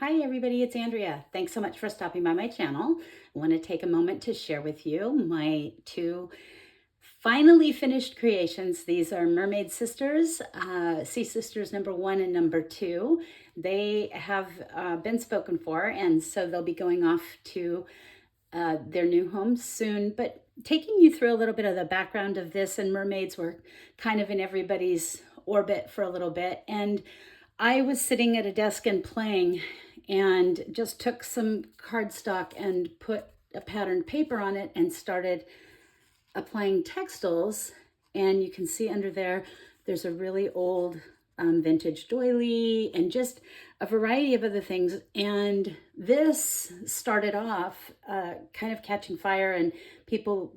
Hi everybody, it's Andrea. Thanks so much for stopping by my channel. I want to take a moment to share with you my two finally finished creations. These are Mermaid Sisters, Sea Sisters number 1 and number 2. They have been spoken for, and so they'll be going off to their new home soon. But taking you through a little bit of the background of this, and mermaids were kind of in everybody's orbit for a little bit. And I was sitting at a desk and playing, and just took some cardstock and put a patterned paper on it and started applying textiles. And you can see under there's a really old vintage doily and just a variety of other things. And this started off kind of catching fire and people,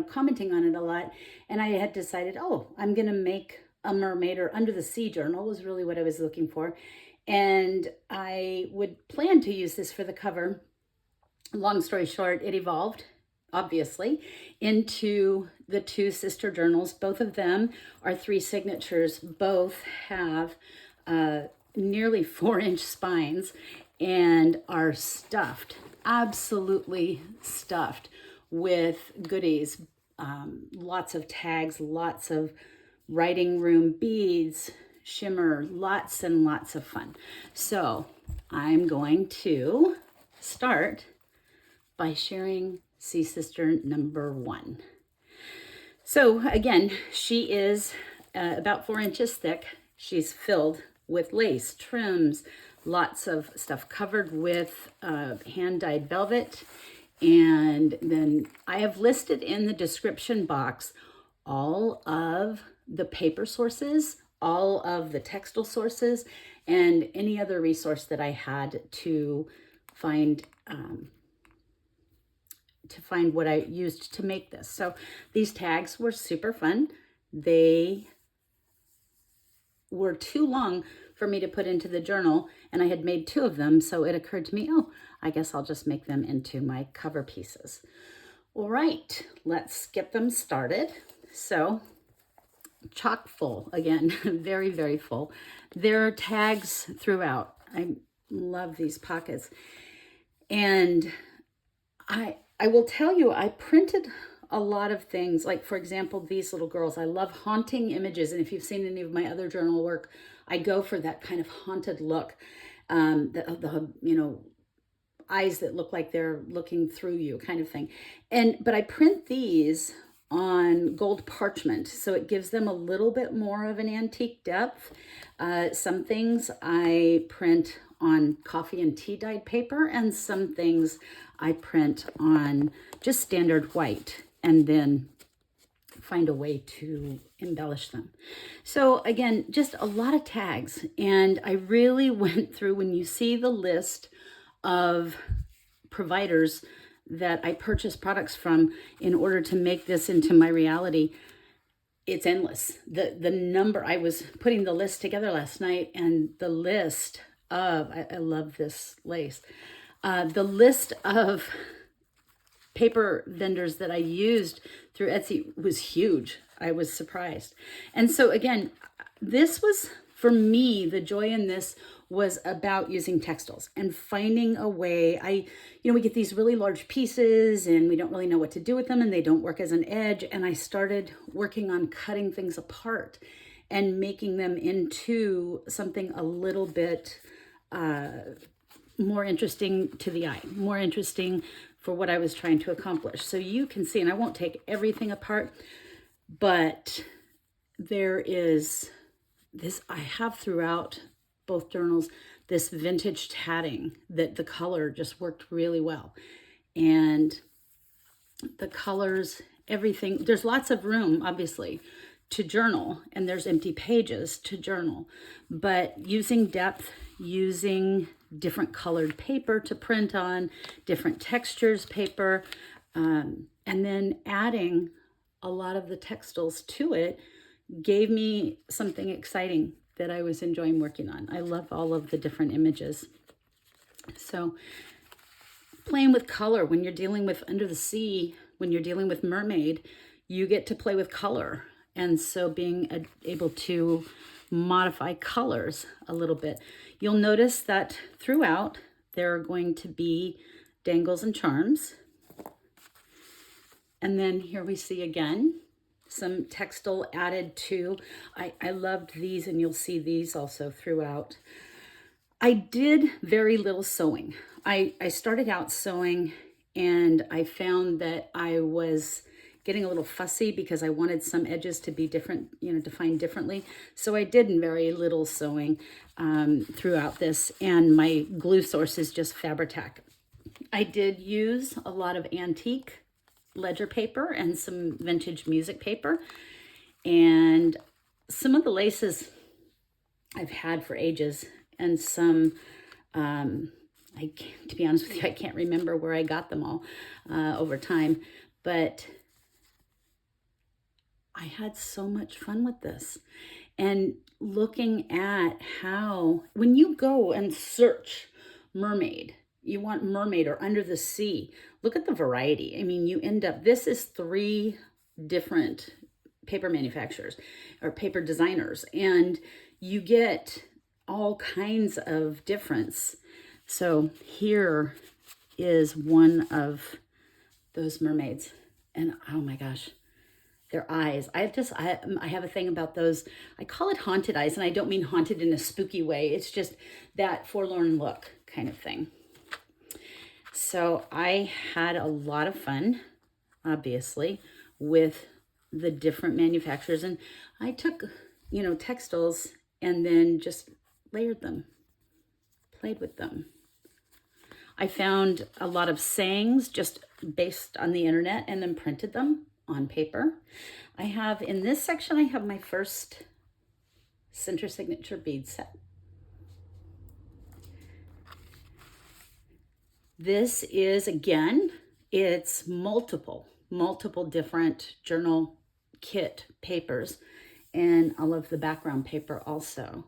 commenting on it a lot. And I had decided, I'm going to make a mermaid, or under the sea journal was really what I was looking for. And I would plan to use this for the cover. Long story short, it evolved, obviously, into the two sister journals. Both of them are 3 signatures. Both have nearly 4-inch spines and are stuffed, absolutely stuffed with goodies. Lots of tags, lots of writing room beads, shimmer, lots and lots of fun. So I'm going to start by sharing Sea Sister number 1. So again, she is about 4 inches thick. She's filled with lace, trims, lots of stuff covered with hand-dyed velvet. And then I have listed in the description box all of the paper sources, all of the textile sources, and any other resource that I had to find what I used to make this. So these tags were super fun. They were too long for me to put into the journal, and I had made 2 of them, so it occurred to me, I guess I'll just make them into my cover pieces. All right, let's get them started. So chock full, again, very, very full. There are tags throughout. I love these pockets. And I will tell you, I printed a lot of things. Like, for example, these little girls. I love haunting images. And if you've seen any of my other journal work, I go for that kind of haunted look. The eyes that look like they're looking through you kind of thing. But I print these on gold parchment, so it gives them a little bit more of an antique depth. Some things I print on coffee and tea dyed paper, and some things I print on just standard white and then find a way to embellish them. So again, just a lot of tags. And I really went through, when you see the list of providers that I purchased products from in order to make this into my reality, it's endless. The number, I was putting the list together last night, and the list of, I love this lace, the list of paper vendors that I used through Etsy was huge. I was surprised. And so again, this was, for me, the joy in this was about using textiles and finding a way. We get these really large pieces and we don't really know what to do with them, and they don't work as an edge. And I started working on cutting things apart and making them into something a little bit more interesting to the eye, more interesting for what I was trying to accomplish. So you can see, and I won't take everything apart, but there is this, I have throughout both journals, this vintage tatting that the color just worked really well. And the colors, everything, there's lots of room, obviously, to journal, and there's empty pages to journal, but using depth, using different colored paper to print on, different textures paper, and then adding a lot of the textiles to it gave me something exciting that I was enjoying working on. I love all of the different images. So playing with color, when you're dealing with under the sea, when you're dealing with Mermaid, you get to play with color. And so being able to modify colors a little bit. You'll notice that throughout there are going to be dangles and charms. And then here we see again some textile added to. I loved these, and you'll see these also throughout. I did very little sewing. I started out sewing, and I found that I was getting a little fussy because I wanted some edges to be different, defined differently. So I did very little sewing throughout this, and my glue source is just Fabri-Tac. I did use a lot of antique ledger paper and some vintage music paper, and some of the laces I've had for ages, and some, to be honest with you, I can't remember where I got them all over time, but I had so much fun with this. And looking at how, when you go and search mermaid, you want mermaid or under the sea, look at the variety. I mean, you end up, this is 3 different paper manufacturers or paper designers, and you get all kinds of difference. So here is one of those mermaids, and oh my gosh, their eyes. I have a thing about those. I call it haunted eyes, and I don't mean haunted in a spooky way. It's just that forlorn look kind of thing. So I had a lot of fun, obviously, with the different manufacturers, and I took, textiles and then just layered them, played with them. I found a lot of sayings just based on the internet and then printed them on paper. I have, in this section, I have my first center signature bead set. This is, again, it's multiple different journal kit papers, and all of the background paper also.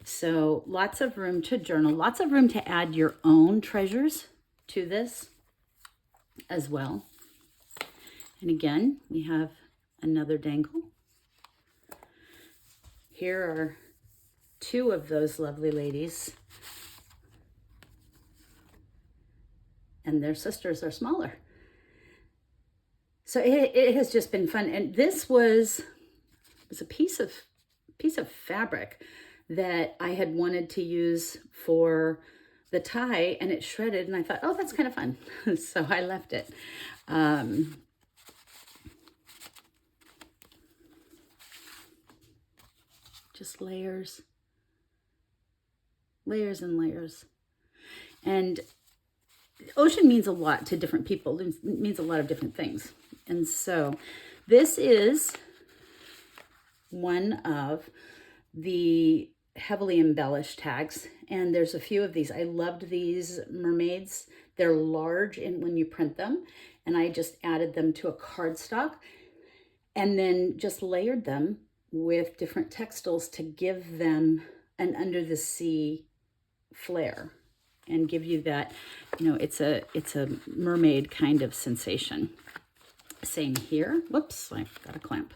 So lots of room to journal, lots of room to add your own treasures to this as well. And again, we have another dangle. Here are 2 of those lovely ladies, and their sisters are smaller. So it has just been fun. And this was a piece of fabric that I had wanted to use for the tie, and it shredded, and I thought, oh, that's kind of fun. So I left it. Just layers and layers. And ocean means a lot to different people. It means a lot of different things. And so this is one of the heavily embellished tags, and there's a few of these. I loved these mermaids. They're large when you print them, and I just added them to a cardstock and then just layered them with different textiles to give them an under the sea flair and give you that, it's a mermaid kind of sensation. Same here. Whoops, I got a clamp.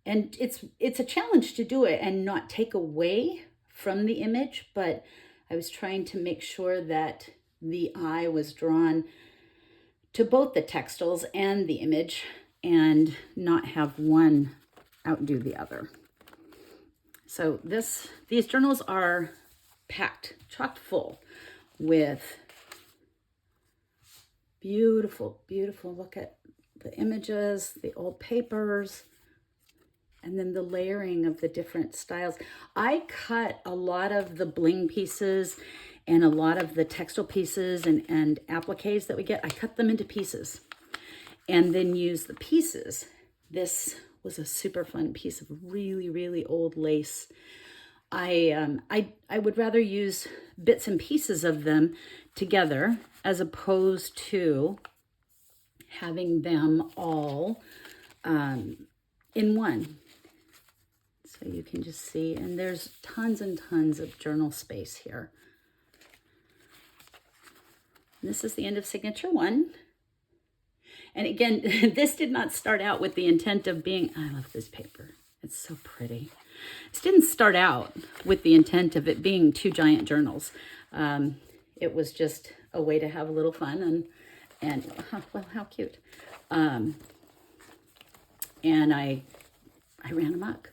And it's a challenge to do it and not take away from the image, but I was trying to make sure that the eye was drawn to both the textiles and the image and not have one outdo the other. So these journals are packed, chock full with beautiful, beautiful, look at the images, the old papers, and then the layering of the different styles. I cut a lot of the bling pieces and a lot of the textile pieces and appliques that we get. I cut them into pieces and then use the pieces. This was a super fun piece of really, really old lace. I would rather use bits and pieces of them together as opposed to having them all in one. So you can just see, and there's tons and tons of journal space here. This is the end of signature 1. And again, this did not start out with the intent of being, I love this paper. It's so pretty. This didn't start out with the intent of it being 2 giant journals. It was just a way to have a little fun, and well, how cute. And I ran amok.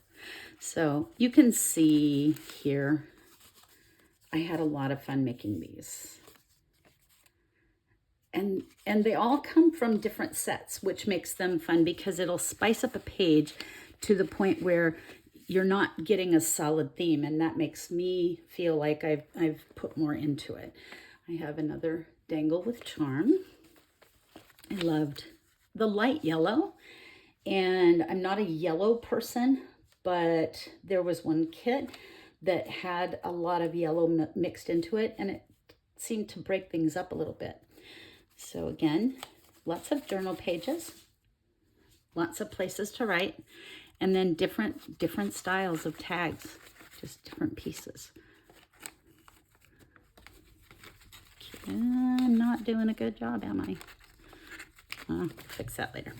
So you can see here, I had a lot of fun making these. And they all come from different sets, which makes them fun because it'll spice up a page to the point where you're not getting a solid theme, and that makes me feel like I've put more into it. I have another dangle with charm. I loved the light yellow, and I'm not a yellow person, but there was one kit that had a lot of yellow mixed into it, and it seemed to break things up a little bit. So again, lots of journal pages, lots of places to write, and then different styles of tags, just different pieces. I'm not doing a good job, am I? I'll fix that later.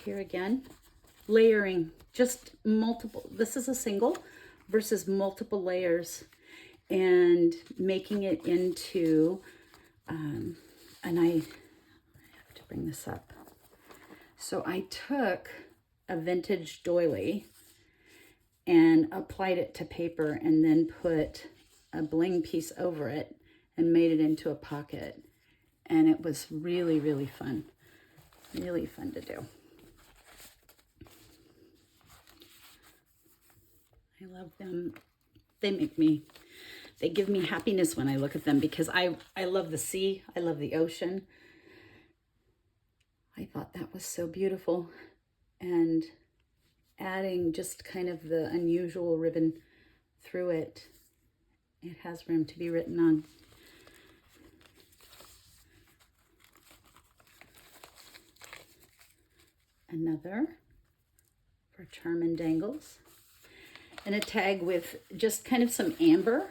Here again, layering, just multiple. This is a single versus multiple layers, and making it into, and I have to bring this up. So I took a vintage doily and applied it to paper, and then put a bling piece over it and made it into a pocket. And it was really, really fun. Really fun to do. I love them. They give me happiness when I look at them, because I love the sea. I love the ocean. I thought that was so beautiful. And adding just kind of the unusual ribbon through it, it has room to be written on. Another for charm and dangles. And a tag with just kind of some amber.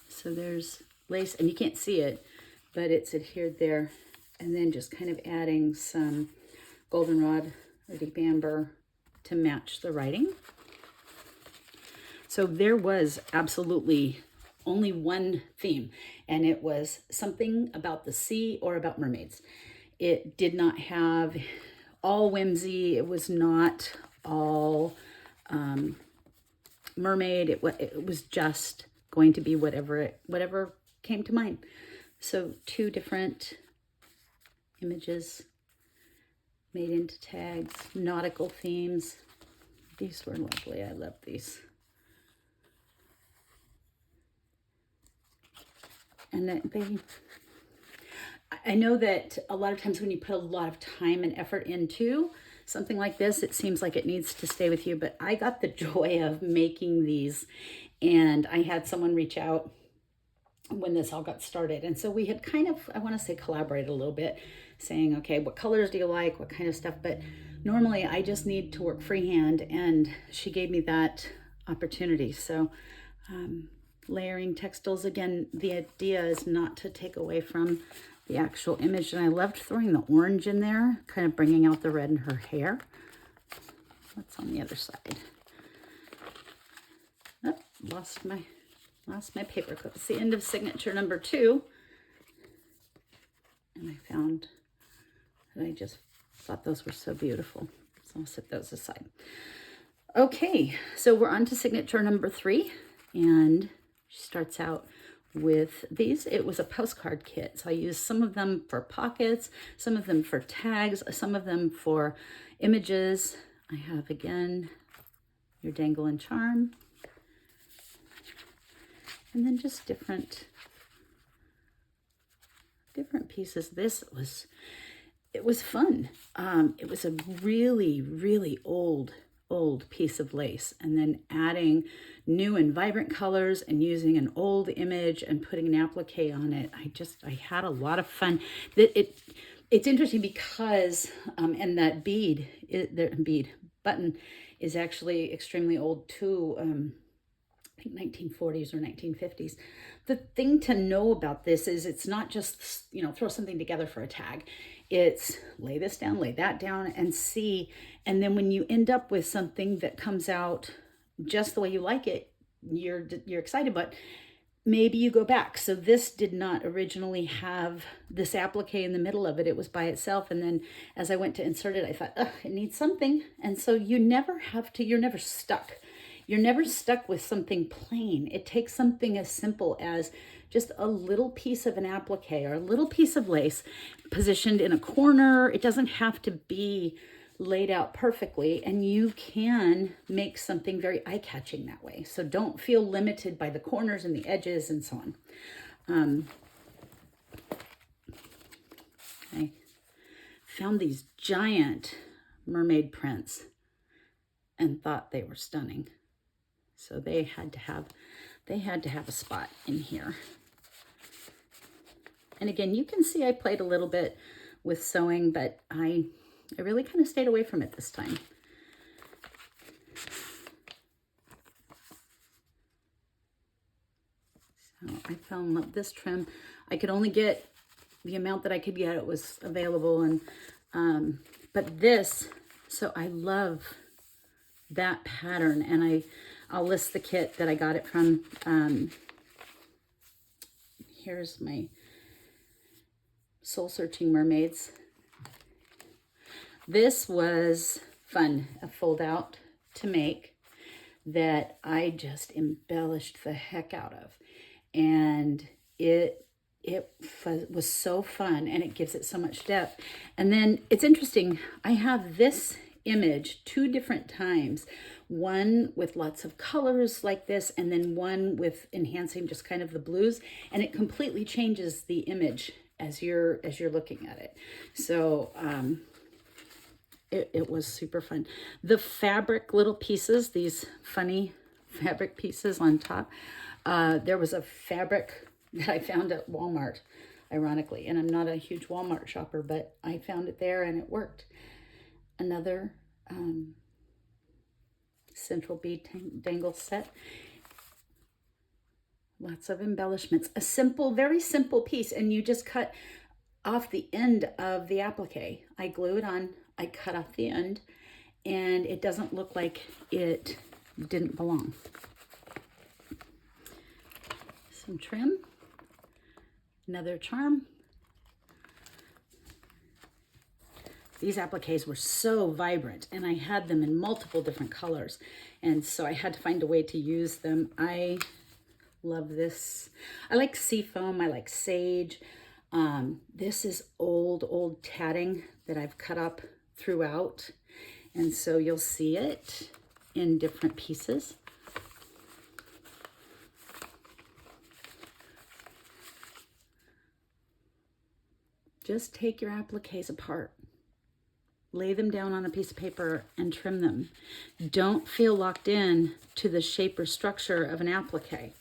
So there's lace, and you can't see it, but it's adhered there. And then just kind of adding some goldenrod or deep amber to match the writing. So there was absolutely only one theme, and it was something about the sea or about mermaids. It did not have all whimsy. It was not all mermaid. It was just going to be whatever came to mind. So 2 different images made into tags, nautical themes. These were lovely. I love these. And I know that a lot of times when you put a lot of time and effort into something like this, it seems like it needs to stay with you, but I got the joy of making these, and I had someone reach out when this all got started. And so we had kind of, I want to say, collaborated a little bit, saying, okay, what colors do you like? What kind of stuff? But normally I just need to work freehand, and she gave me that opportunity. So layering textiles, again, the idea is not to take away from the actual image. And I loved throwing the orange in there, kind of bringing out the red in her hair. What's on the other side? Oh, lost my paper clip. It's the end of signature number 2. And I found that I just thought those were so beautiful. So I'll set those aside. Okay, so we're on to signature number 3. And she starts out with these. It was a postcard kit. So I used some of them for pockets, some of them for tags, some of them for images. I have, again, your dangle and charm. And then just different pieces. It was fun. It was a really, really old piece of lace, and then adding new and vibrant colors and using an old image and putting an applique on it. I had a lot of fun. It's interesting because, and that bead button is actually extremely old too. I think 1940s or 1950s. The thing to know about this is it's not just, throw something together for a tag. It's lay this down, lay that down, and see. And then when you end up with something that comes out just the way you like it, you're excited, but maybe you go back. So this did not originally have this applique in the middle of it. It was by itself. And then as I went to insert it, I thought, ugh, it needs something. And so you never have to, you're never stuck. You're never stuck with something plain. It takes something as simple as just a little piece of an applique or a little piece of lace positioned in a corner. It doesn't have to be laid out perfectly, and you can make something very eye-catching that way. So don't feel limited by the corners and the edges and so on. I found these giant mermaid prints and thought they were stunning. So they had to have a spot in here. And again, you can see I played a little bit with sewing, but I really kind of stayed away from it this time. So I fell in love with this trim. I could only get the amount that I could get. It was available, and but this, so I love that pattern, and I'll list the kit that I got it from. Here's my Soul Searching Mermaids. This was fun, a fold out to make that I just embellished the heck out of. And it was so fun, and it gives it so much depth. And then it's interesting, I have this image 2 different times, one with lots of colors like this, and then one with enhancing just kind of the blues, and it completely changes the image as you're looking at it. So it was super fun. The fabric little pieces, these funny fabric pieces on top, there was a fabric that I found at Walmart, ironically, and I'm not a huge Walmart shopper, but I found it there and it worked. Another central bead dangle set. Lots of embellishments. A simple, very simple piece, and you just cut off the end of the applique. I glue it on, I cut off the end, and it doesn't look like it didn't belong. Some trim, another charm. These appliques were so vibrant, and I had them in multiple different colors, and so I had to find a way to use them. I love this. I like seafoam, I like sage. This is old tatting that I've cut up throughout, and so you'll see it in different pieces. Just take your appliques apart, lay them down on a piece of paper and trim them. Don't feel locked in to the shape or structure of an applique.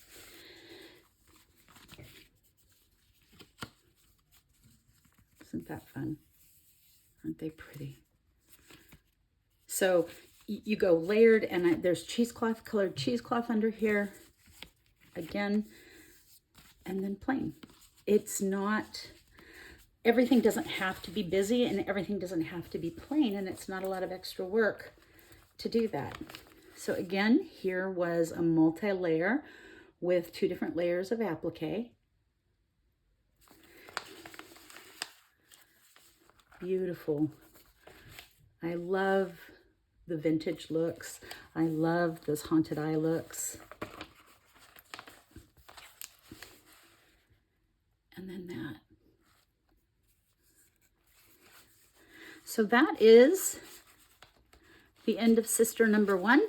Isn't that fun? Aren't they pretty? So you go layered, and there's cheesecloth, colored cheesecloth under here again, and then plain. It's not, everything doesn't have to be busy, and everything doesn't have to be plain, and it's not a lot of extra work to do that. So again, here was a multi-layer with 2 different layers of applique. Beautiful. I love the vintage looks. I love those haunted eye looks. And then that. So that is the end of sister number 1.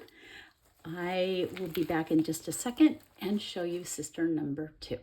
I will be back in just a second and show you sister number 2.